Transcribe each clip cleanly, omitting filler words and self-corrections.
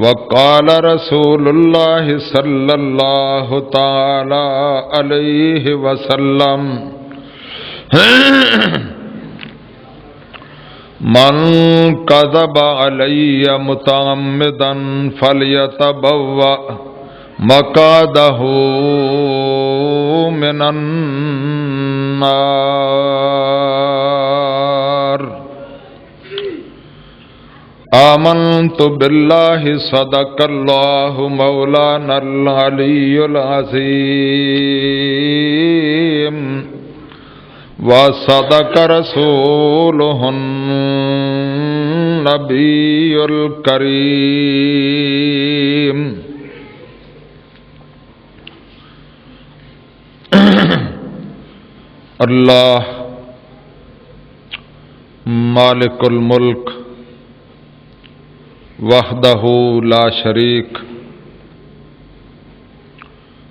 وقال رسول اللہ صلی اللہ تعالی علیہ وسلم من کذب علی متعمدا فلیتبوأ مقعدہ من النار آمنت باللہ صدق اللہ مولانا العلی العظیم وصدق رسولہ النبی الکریم اللہ مالک الملک وحدہ لا شریک،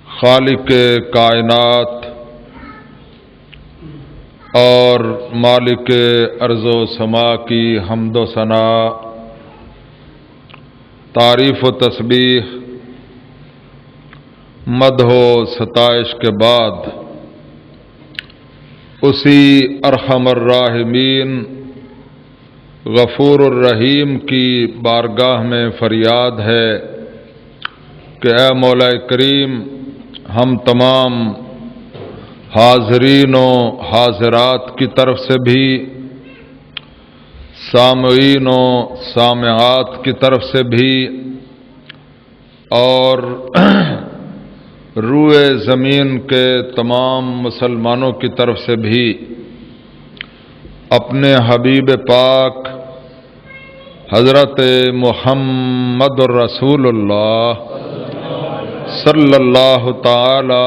خالق کائنات اور مالک ارض و سما کی حمد و ثنا، تعریف و تسبیح، مدح و ستائش کے بعد اسی ارحم الراحمین غفور الرحیم کی بارگاہ میں فریاد ہے کہ اے مولا کریم، ہم تمام حاضرین و حاضرات کی طرف سے بھی، سامعین و سامعات کی طرف سے بھی، اور روئے زمین کے تمام مسلمانوں کی طرف سے بھی اپنے حبیب پاک حضرت محمد الرسول اللہ صلی اللہ تعالی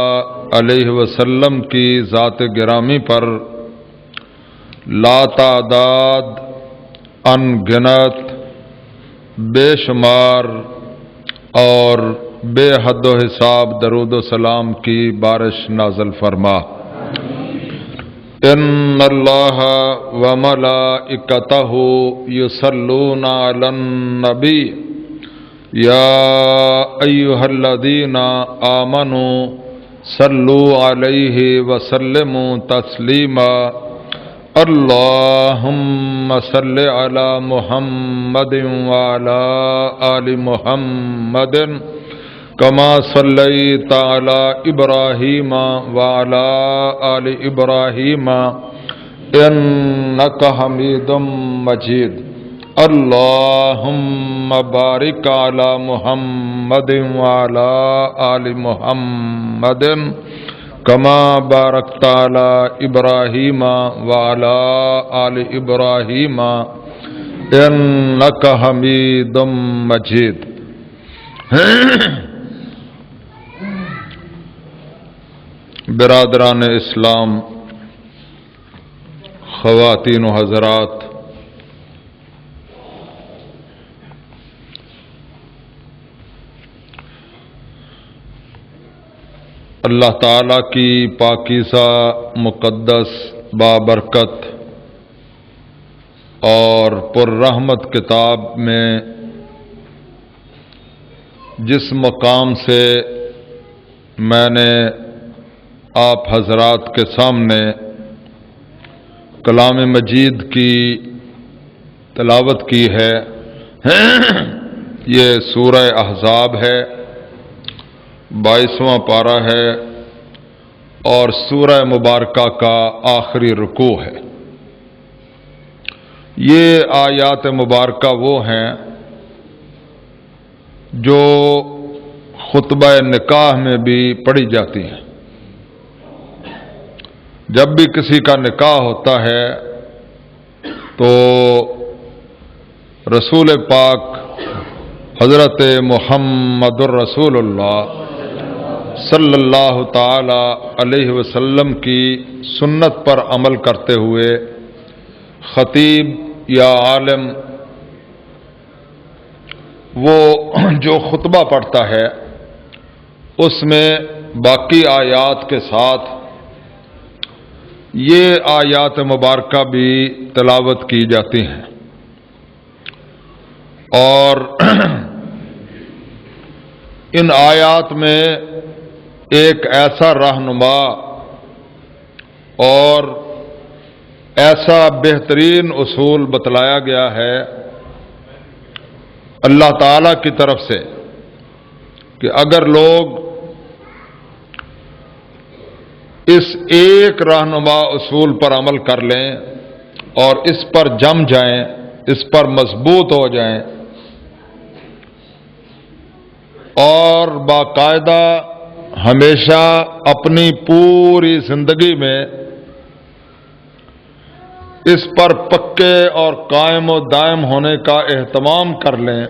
علیہ وسلم کی ذات گرامی پر لا تعداد ان گنت بے شمار اور بے حد و حساب درود و سلام کی بارش نازل فرما۔ ان اللہ و ملائکتہ یصلون علی النبی یا ایھا الذین آمنوا صلوا علیہ وسلموا تسلیما اللہم صل علی محمد وعلی آل محمد کما صلیت علی ابراہیم وعلی آل ابراہیم انک حمید مجید اللہم بارک علی محمد وعلی آل محمد کما بارکت علی ابراہیم وعلی آل ابراہیم انک حمید مجید۔ برادران اسلام، خواتین و حضرات، اللہ تعالیٰ کی پاکیزہ مقدس بابرکت اور پر رحمت کتاب میں جس مقام سے میں نے آپ حضرات کے سامنے کلام مجید کی تلاوت کی ہے، یہ سورہ احزاب ہے، 22واں پارہ ہے اور سورہ مبارکہ کا آخری رکوع ہے۔ یہ آیات مبارکہ وہ ہیں جو خطبہ نکاح میں بھی پڑھی جاتی ہیں۔ جب بھی کسی کا نکاح ہوتا ہے تو رسول پاک حضرت محمد الرسول اللہ صلی اللہ تعالی علیہ وسلم کی سنت پر عمل کرتے ہوئے خطیب یا عالم وہ جو خطبہ پڑھتا ہے اس میں باقی آیات کے ساتھ یہ آیات مبارکہ بھی تلاوت کی جاتی ہیں، اور ان آیات میں ایک ایسا رہنما اور ایسا بہترین اصول بتلایا گیا ہے اللہ تعالی کی طرف سے کہ اگر لوگ اس ایک رہنما اصول پر عمل کر لیں اور اس پر جم جائیں، اس پر مضبوط ہو جائیں اور باقاعدہ ہمیشہ اپنی پوری زندگی میں اس پر پکے اور قائم و دائم ہونے کا اہتمام کر لیں،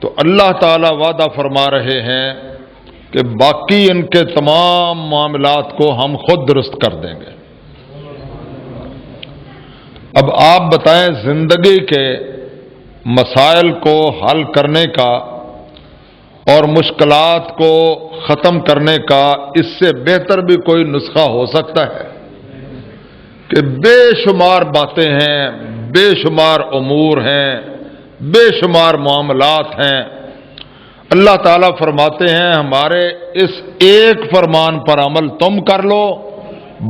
تو اللہ تعالی وعدہ فرما رہے ہیں کہ باقی ان کے تمام معاملات کو ہم خود درست کر دیں گے۔ اب آپ بتائیں، زندگی کے مسائل کو حل کرنے کا اور مشکلات کو ختم کرنے کا اس سے بہتر بھی کوئی نسخہ ہو سکتا ہے کہ بے شمار باتیں ہیں، بے شمار امور ہیں، بے شمار معاملات ہیں۔ اللہ تعالیٰ فرماتے ہیں ہمارے اس ایک فرمان پر عمل تم کر لو،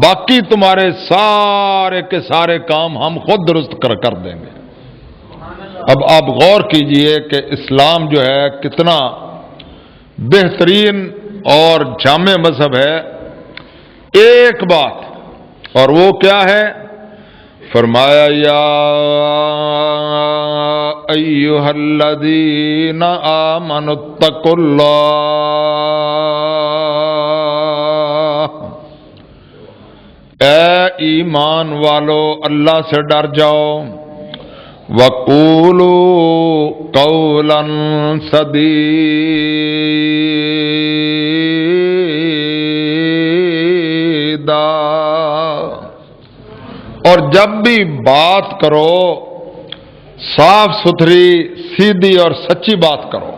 باقی تمہارے سارے کے سارے کام ہم خود درست کر دیں گے۔ اب آپ غور کیجئے کہ اسلام جو ہے کتنا بہترین اور جامع مذہب ہے۔ ایک بات، اور وہ کیا ہے؟ فرمایا یا ایھا الذین آمنوا اتقوا اللہ، اے ایمان والو اللہ سے ڈر جاؤ، وَقُولُوا قَوْلًا سَدِيدًا، اور جب بھی بات کرو صاف ستھری سیدھی اور سچی بات کرو۔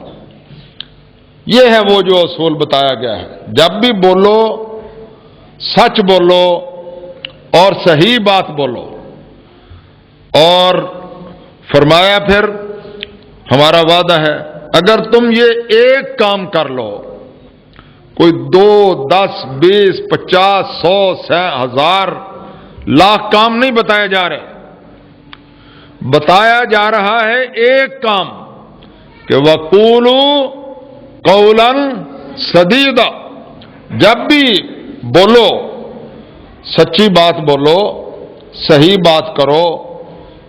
یہ ہے وہ جو اصول بتایا گیا ہے، جب بھی بولو سچ بولو اور صحیح بات بولو۔ اور فرمایا پھر ہمارا وعدہ ہے اگر تم یہ ایک کام کر لو، کوئی 2 10 20 50 100 1000 لاکھ کام نہیں بتائے جا رہے، بتایا جا رہا ہے ایک کام کہ وَقُولُوا قَوْلًا سَدِيدًا، جب بھی بولو سچی بات بولو، صحیح بات کرو،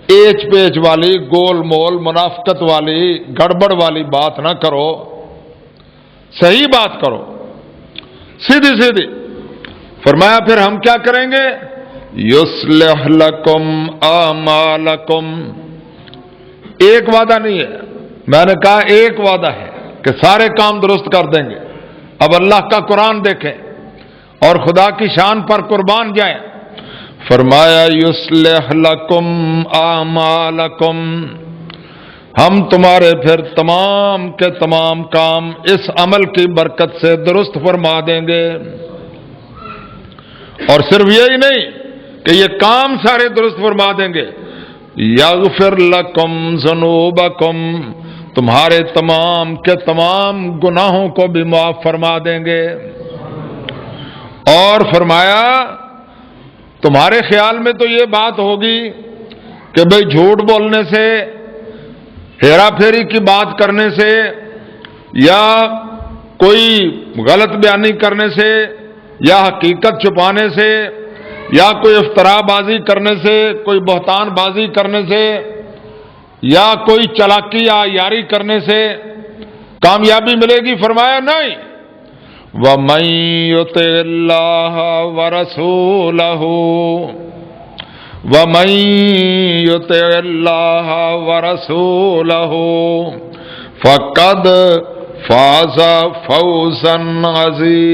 ایچ پیچ والی، گول مول، منافقت والی، گڑبڑ والی بات نہ کرو، صحیح بات کرو، سیدھی سیدھی۔ فرمایا پھر ہم کیا کریں گے؟ یصلح لکم اعمالکم، ایک وعدہ نہیں ہے، میں نے کہا ایک وعدہ ہے کہ سارے کام درست کر دیں گے۔ اب اللہ کا قرآن دیکھیں اور خدا کی شان پر قربان جائیں۔ فرمایا یصلح لکم اعمالکم، ہم تمہارے پھر تمام کے تمام کام اس عمل کی برکت سے درست فرما دیں گے۔ اور صرف یہی نہیں کہ یہ کام سارے درست فرما دیں گے، یغفر لکم ذنوبکم، تمہارے تمام کے تمام گناہوں کو بھی معاف فرما دیں گے۔ اور فرمایا تمہارے خیال میں تو یہ بات ہوگی کہ بھئی جھوٹ بولنے سے، ہیرا پھیری کی بات کرنے سے، یا کوئی غلط بیانی کرنے سے، یا حقیقت چھپانے سے، یا کوئی افترا بازی کرنے سے، کوئی بہتان بازی کرنے سے، یا کوئی چلاکی یا یاری کرنے سے کامیابی ملے گی؟ فرمایا نہیں، وَمَن يُطِعِ اللَّهَ وَرَسُولَهُ، وَمَن يُطِعِ اللَّهَ وَرَسُولَهُ فَقَدْ فَازَ فَوْزًا عَظِيمًا۔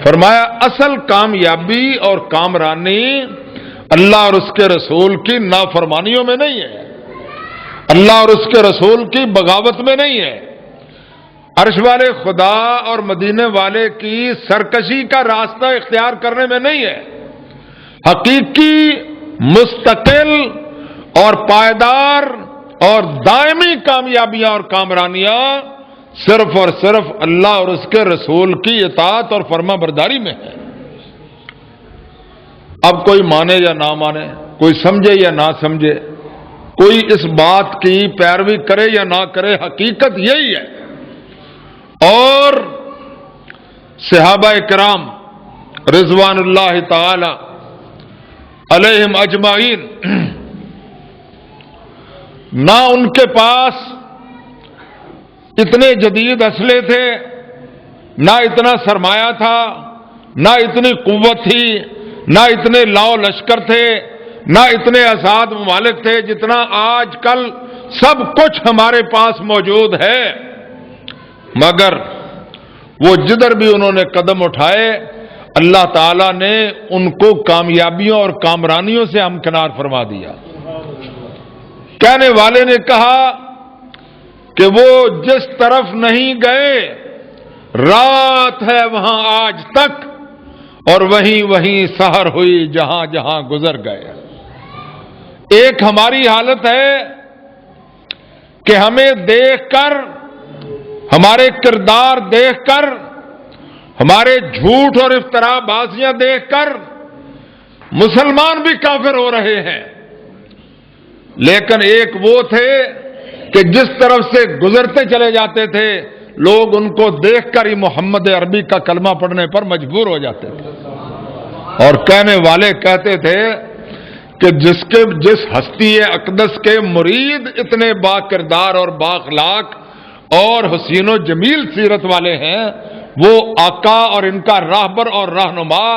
فرمایا اصل کامیابی اور کامرانی اللہ اور اس کے رسول کی نافرمانیوں میں نہیں ہے، اللہ اور اس کے رسول کی بغاوت میں نہیں ہے، عرش والے خدا اور مدینے والے کی سرکشی کا راستہ اختیار کرنے میں نہیں ہے۔ حقیقی مستقل اور پائیدار اور دائمی کامیابیاں اور کامرانیاں صرف اور صرف اللہ اور اس کے رسول کی اطاعت اور فرما برداری میں ہے۔ اب کوئی مانے یا نہ مانے، کوئی سمجھے یا نہ سمجھے، کوئی اس بات کی پیروی کرے یا نہ کرے، حقیقت یہی ہے۔ اور صحابہ کرام رضوان اللہ تعالی علیہم اجمعین، نہ ان کے پاس اتنے جدید اسلحے تھے، نہ اتنا سرمایہ تھا، نہ اتنی قوت تھی، نہ اتنے لاؤ لشکر تھے، نہ اتنے آزاد ممالک تھے جتنا آج کل سب کچھ ہمارے پاس موجود ہے، مگر وہ جدھر بھی انہوں نے قدم اٹھائے اللہ تعالیٰ نے ان کو کامیابیوں اور کامرانیوں سے ہمکنار فرما دیا۔ کہنے والے نے کہا کہ وہ جس طرف نہیں گئے رات ہے وہاں آج تک، اور وہیں سحر ہوئی جہاں جہاں گزر گئے۔ ایک ہماری حالت ہے کہ ہمیں دیکھ کر، ہمارے کردار دیکھ کر، ہمارے جھوٹ اور افتراء بازیاں دیکھ کر مسلمان بھی کافر ہو رہے ہیں، لیکن ایک وہ تھے کہ جس طرف سے گزرتے چلے جاتے تھے لوگ ان کو دیکھ کر ہی محمد عربی کا کلمہ پڑھنے پر مجبور ہو جاتے تھے، اور کہنے والے کہتے تھے کہ جس ہستی اقدس کے مرید اتنے با کردار اور با اخلاق اور حسین و جمیل سیرت والے ہیں، وہ آقا اور ان کا راہبر اور رہنما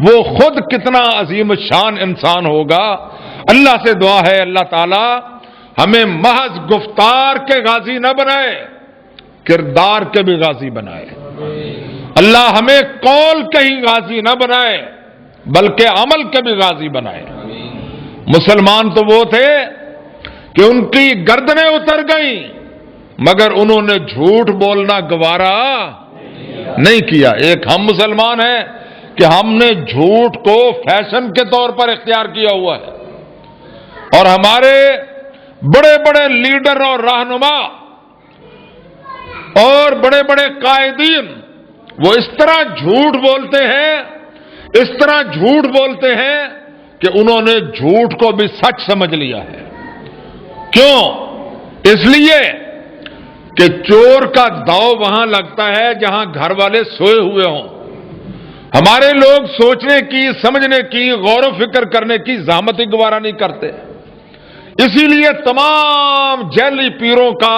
وہ خود کتنا عظیم شان انسان ہوگا۔ اللہ سے دعا ہے اللہ تعالی ہمیں محض گفتار کے غازی نہ بنائے، کردار کے بھی غازی بنائے۔ اللہ ہمیں قول کے ہی غازی نہ بنائے بلکہ عمل کے بھی غازی بنائے۔ مسلمان تو وہ تھے کہ ان کی گردنیں اتر گئیں مگر انہوں نے جھوٹ بولنا گوارا نہیں کیا۔ ایک ہم مسلمان ہیں کہ ہم نے جھوٹ کو فیشن کے طور پر اختیار کیا ہوا ہے، اور ہمارے بڑے بڑے لیڈر اور رہنما اور بڑے بڑے قائدین وہ اس طرح جھوٹ بولتے ہیں، اس طرح جھوٹ بولتے ہیں کہ انہوں نے جھوٹ کو بھی سچ سمجھ لیا ہے۔ کیوں؟ اس لیے کہ چور کا داؤ وہاں لگتا ہے جہاں گھر والے سوئے ہوئے ہوں۔ ہمارے لوگ سوچنے کی، سمجھنے کی، غور و فکر کرنے کی زحمت ہی گوارا نہیں کرتے، اسی لیے تمام جعلی پیروں کا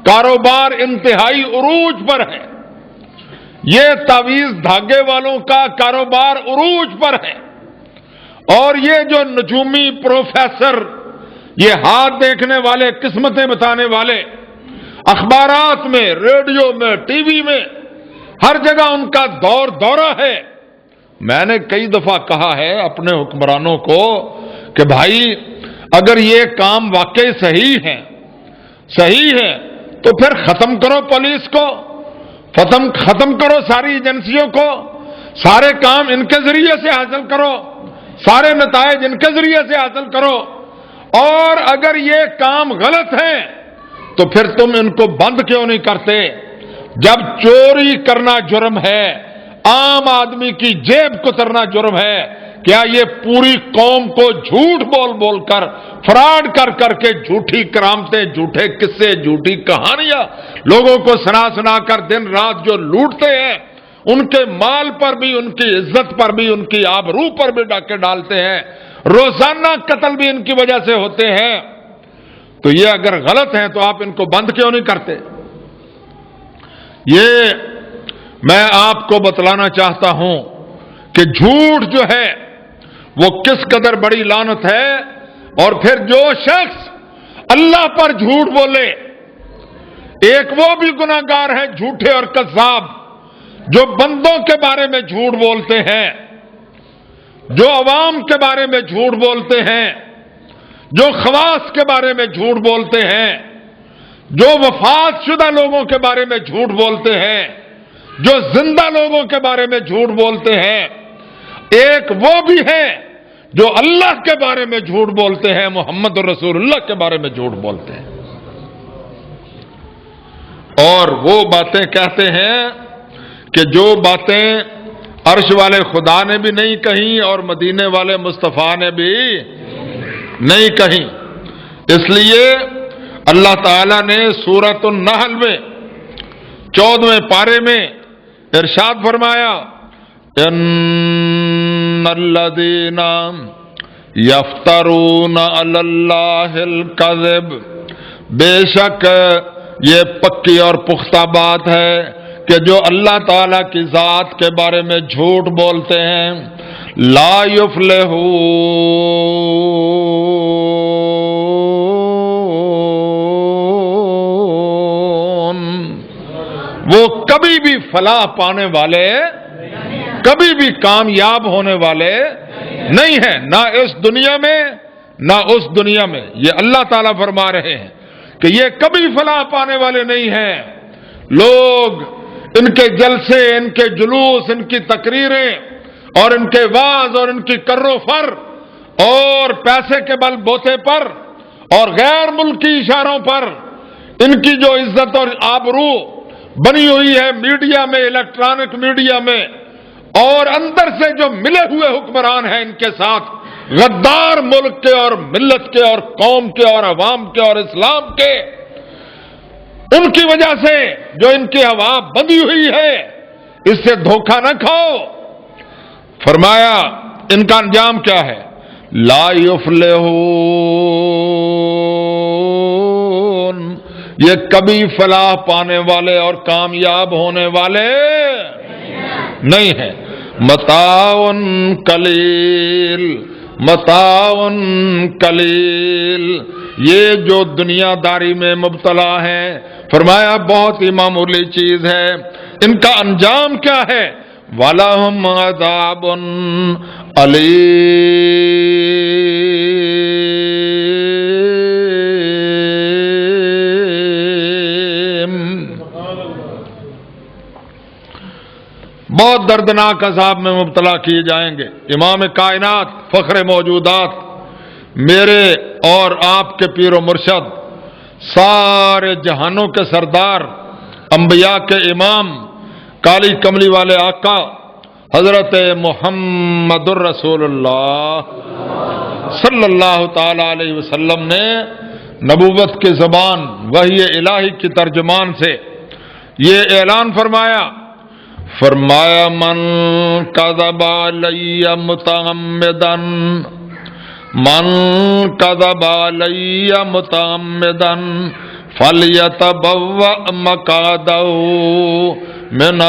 کاروبار انتہائی عروج پر ہے، یہ تعویذ دھاگے والوں کا کاروبار عروج پر ہے، اور یہ جو نجومی پروفیسر، یہ ہاتھ دیکھنے والے، قسمتیں بتانے والے، اخبارات میں، ریڈیو میں، ٹی وی میں، ہر جگہ ان کا دورہ ہے۔ میں نے کئی دفعہ کہا ہے اپنے حکمرانوں کو کہ بھائی اگر یہ کام واقعی صحیح ہے تو پھر ختم کرو پولیس کو، ختم کرو ساری ایجنسیوں کو، سارے کام ان کے ذریعے سے حاصل کرو، سارے نتائج ان کے ذریعے سے حاصل کرو، اور اگر یہ کام غلط ہے تو پھر تم ان کو بند کیوں نہیں کرتے؟ جب چوری کرنا جرم ہے، عام آدمی کی جیب کترنا جرم ہے، کیا یہ پوری قوم کو جھوٹ بول کر، فراڈ کر کے جھوٹی کرامتیں، جھوٹے قصے، جھوٹی کہانیاں لوگوں کو سنا کر دن رات جو لوٹتے ہیں، ان کے مال پر بھی، ان کی عزت پر بھی، ان کی آبرو پر بھی ڈاکے ڈالتے ہیں، روزانہ قتل بھی ان کی وجہ سے ہوتے ہیں، تو یہ اگر غلط ہیں تو آپ ان کو بند کیوں نہیں کرتے؟ یہ میں آپ کو بتلانا چاہتا ہوں کہ جھوٹ جو ہے وہ کس قدر بڑی لعنت ہے، اور پھر جو شخص اللہ پر جھوٹ بولے، ایک وہ بھی گناہگار ہیں جھوٹے اور کذاب جو بندوں کے بارے میں جھوٹ بولتے ہیں، جو عوام کے بارے میں جھوٹ بولتے ہیں، جو خواص کے بارے میں جھوٹ بولتے ہیں، جو وفات شدہ لوگوں کے بارے میں جھوٹ بولتے ہیں، جو زندہ لوگوں کے بارے میں جھوٹ بولتے ہیں، ایک وہ بھی ہیں جو اللہ کے بارے میں جھوٹ بولتے ہیں، محمد رسول اللہ کے بارے میں جھوٹ بولتے ہیں، اور وہ باتیں کہتے ہیں کہ جو باتیں عرش والے خدا نے بھی نہیں کہیں اور مدینے والے مصطفیٰ نے بھی نہیں کہیں۔ اس لیے اللہ تعالیٰ نے سورۃ النحل میں 14ویں پارے میں ارشاد فرمایا، ان الذین یفترون علی اللہ الکذب، بے شک یہ پکی اور پختہ بات ہے کہ جو اللہ تعالیٰ کی ذات کے بارے میں جھوٹ بولتے ہیں، لا یفلحون، وہ کبھی بھی فلاح پانے والے، کبھی بھی کامیاب ہونے والے نہیں ہیں، نہ اس دنیا میں نہ اس دنیا میں۔ یہ اللہ تعالیٰ فرما رہے ہیں کہ یہ کبھی فلاح پانے والے نہیں ہیں۔ لوگ ان کے جلسے، ان کے جلوس، ان کی تقریریں اور ان کے وعظ اور ان کی کر و فر اور پیسے کے بل بوتے پر اور غیر ملکی اشاروں پر ان کی جو عزت اور آبرو بنی ہوئی ہے میڈیا میں، الیکٹرانک میڈیا میں، اور اندر سے جو ملے ہوئے حکمران ہیں ان کے ساتھ غدار ملک کے اور ملت کے اور قوم کے اور عوام کے اور اسلام کے، ان کی وجہ سے جو ان کی ہوا بندھی ہوئی ہے، اس سے دھوکہ نہ کھاؤ۔ فرمایا ان کا انجام کیا ہے؟ لا یفلحون، یہ کبھی فلاح پانے والے اور کامیاب ہونے والے نہیں ہیں۔ متاع قلیل، متاع قلیل، یہ جو دنیا داری میں مبتلا ہیں، فرمایا بہت ہی معمولی چیز ہے۔ ان کا انجام کیا ہے؟ وَلَهُمْ عَذَابٌ علیم، بہت دردناک عذاب میں مبتلا کیے جائیں گے۔ امام کائنات، فخر موجودات، میرے اور آپ کے پیر و مرشد، سارے جہانوں کے سردار، انبیاء کے امام، کالی کملی والے آقا حضرت محمد الرسول اللہ صلی اللہ تعالی علیہ وسلم نے نبوت کی زبان وحی الہی کی ترجمان سے یہ اعلان فرمایا، فرمایا من کذب علی متعمدا، من کذب علی متعمدا فلیتبوأ مقعدہ من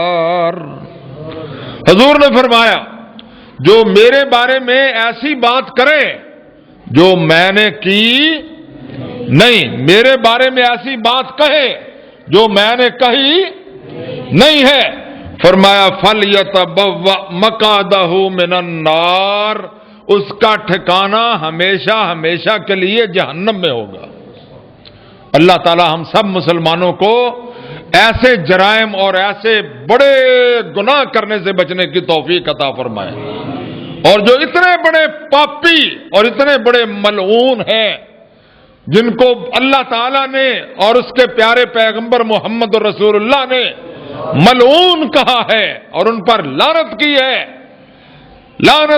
النار۔ حضور نے فرمایا جو میرے بارے میں ایسی بات کرے جو میں نے کی نہیں، میرے بارے میں ایسی بات کہے جو میں نے کہی نہیں ہے، فرمایا فَلْيَتَبَوَّأْ مَقْعَدَهُ مِنَ النَّارِ، اس کا ٹھکانہ ہمیشہ ہمیشہ کے لیے جہنم میں ہوگا۔ اللہ تعالی ہم سب مسلمانوں کو ایسے جرائم اور ایسے بڑے گناہ کرنے سے بچنے کی توفیق عطا فرمائے، اور جو اتنے بڑے پاپی اور اتنے بڑے ملعون ہیں جن کو اللہ تعالیٰ نے اور اس کے پیارے پیغمبر محمد رسول اللہ نے ملعون کہا ہے اور ان پر لعنت کی ہے، لعنت